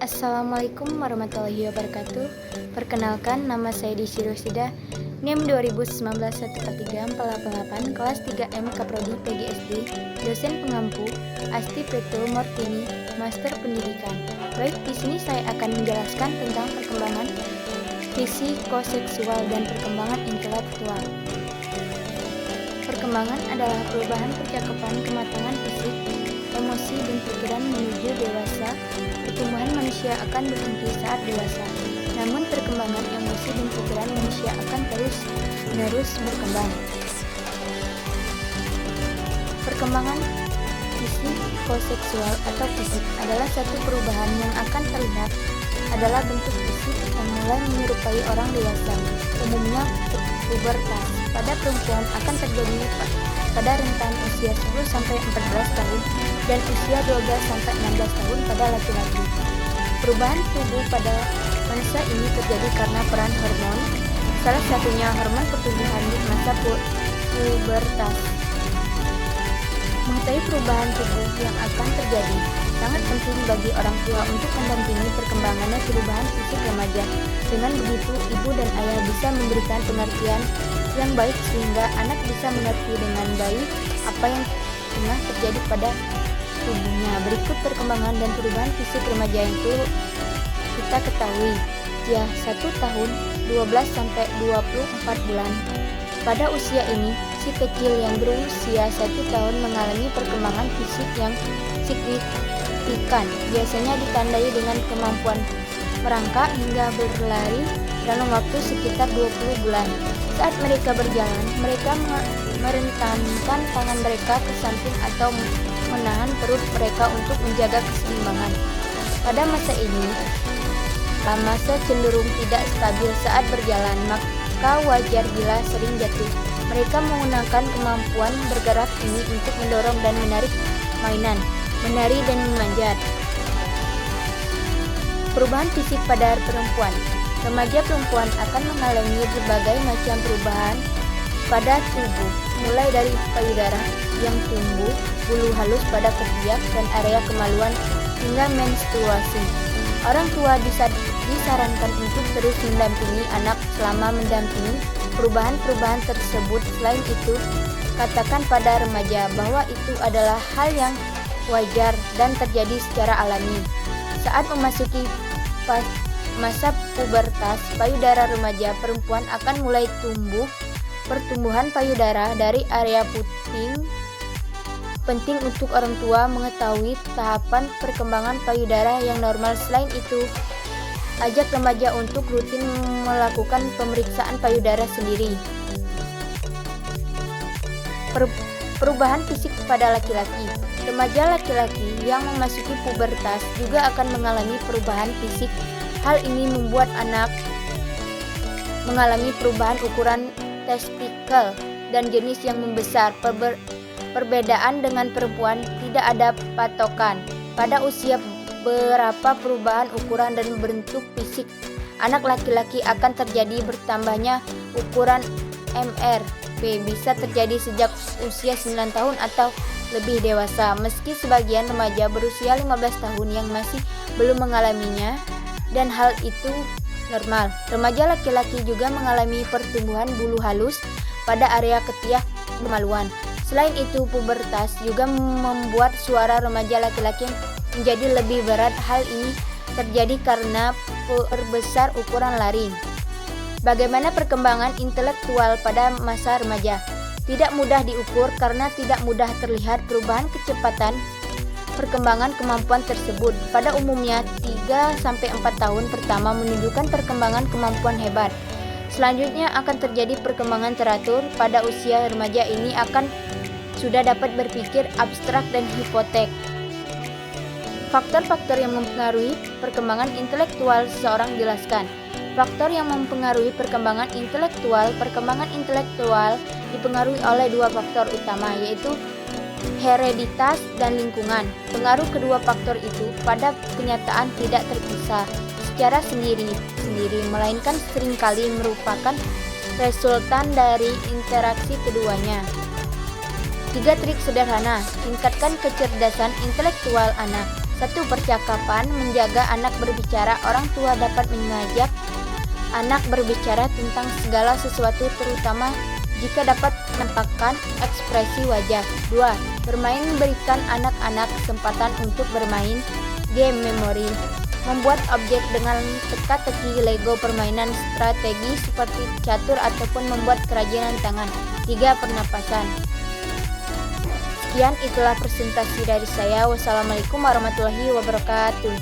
Assalamualaikum warahmatullahi wabarakatuh. Perkenalkan, nama saya Desi Rosida, NIM 2019143488, kelas 3M Kaprodi PGSD, dosen pengampu Asti Petul Mortini, Master Pendidikan. Baik, di sini saya akan menjelaskan tentang perkembangan psikoseksual dan perkembangan intelektual. Perkembangan adalah perubahan percakapan, kematangan fisik, emosi, dan pikiran menuju dewasa. Pertumbuhan manusia akan berhenti saat dewasa. Namun perkembangan emosi dan pikiran manusia akan terus-menerus berkembang. Perkembangan psikoseksual atau fisik adalah satu perubahan yang akan terlihat adalah bentuk fisik yang mulai menyerupai orang dewasa, umumnya pubertas. Pada perempuan akan terjadi pada rentan usia 10-14 tahun dan usia 12-16 tahun pada laki-laki. Perubahan tubuh pada masa ini terjadi karena peran hormon, salah satunya hormon pertumbuhan di masa pubertas. Mengetahui perubahan tubuh yang akan terjadi sangat penting bagi orang tua untuk mendampingi perkembangannya perubahan fisik remaja. Dengan begitu, ibu dan ayah bisa memberikan pengertian yang baik sehingga anak bisa mengerti dengan baik apa yang tengah terjadi pada tubuhnya. Berikut perkembangan dan perubahan fisik remaja yang perlu kita ketahui. Ya, 1 tahun 12-24 bulan. Pada usia ini, si kecil yang berusia 1 tahun mengalami perkembangan fisik yang signifikan. Biasanya ditandai dengan kemampuan merangkak hingga berlari dalam waktu sekitar 20 bulan. Saat mereka berjalan, mereka merentankan tangan mereka ke samping atau menahan perut mereka untuk menjaga keseimbangan. Pada masa ini, masa cenderung tidak stabil saat berjalan, maka wajar bila sering jatuh. Mereka menggunakan kemampuan bergerak ini untuk mendorong dan menarik mainan, menari dan memanjat. Perubahan fisik pada perempuan. Remaja perempuan akan mengalami berbagai macam perubahan pada tubuh, mulai dari payudara yang tumbuh, bulu halus pada ketiak dan area kemaluan, hingga menstruasi. Orang tua disarankan untuk terus mendampingi anak selama mendampingi perubahan-perubahan tersebut. Selain itu, katakan pada remaja bahwa itu adalah hal yang wajar dan terjadi secara alami. Saat memasuki masa pubertas, payudara remaja perempuan akan mulai tumbuh. Pertumbuhan payudara dari area puting penting untuk orang tua mengetahui tahapan perkembangan payudara yang normal. Selain itu, ajak remaja untuk rutin melakukan pemeriksaan payudara sendiri. Perubahan fisik pada laki-laki. Remaja laki-laki yang memasuki pubertas juga akan mengalami perubahan fisik. Hal ini membuat anak mengalami perubahan ukuran testikel dan jenis yang membesar. Perbedaan dengan perempuan tidak ada patokan. Pada usia berapa perubahan ukuran dan bentuk fisik anak laki-laki akan terjadi. Bertambahnya ukuran MRP bisa terjadi sejak usia 9 tahun atau lebih dewasa. Meski sebagian remaja berusia 15 tahun yang masih belum mengalaminya, dan hal itu normal. Remaja laki-laki juga mengalami pertumbuhan bulu halus pada area ketiak kemaluan. Selain itu, pubertas juga membuat suara remaja laki-laki menjadi lebih berat. Hal ini terjadi karena perbesar ukuran laring. Bagaimana perkembangan intelektual pada masa remaja? Tidak mudah diukur karena tidak mudah terlihat perubahan kecepatan perkembangan kemampuan tersebut. Pada umumnya 3-4 tahun pertama menunjukkan perkembangan kemampuan hebat. Selanjutnya akan terjadi perkembangan teratur. Pada usia remaja ini akan sudah dapat berpikir abstrak dan hipotek. Faktor-faktor yang mempengaruhi perkembangan intelektual seseorang jelaskan. Faktor yang mempengaruhi perkembangan intelektual dipengaruhi oleh 2 faktor utama, yaitu hereditas dan lingkungan. Pengaruh kedua faktor itu pada kenyataan tidak terpisah secara sendiri-sendiri, melainkan seringkali merupakan resultan dari interaksi keduanya. 3 trik sederhana tingkatkan kecerdasan intelektual anak. 1. Percakapan menjaga anak berbicara. Orang tua dapat mengajak anak berbicara tentang segala sesuatu, terutama jika dapat menampakkan ekspresi wajah. 2. Bermain memberikan anak-anak kesempatan untuk bermain game memori. Membuat objek dengan teka-teki, Lego, permainan strategi seperti catur ataupun membuat kerajinan tangan. 3. Pernapasan. Sekian, itulah presentasi dari saya. Wassalamualaikum warahmatullahi wabarakatuh.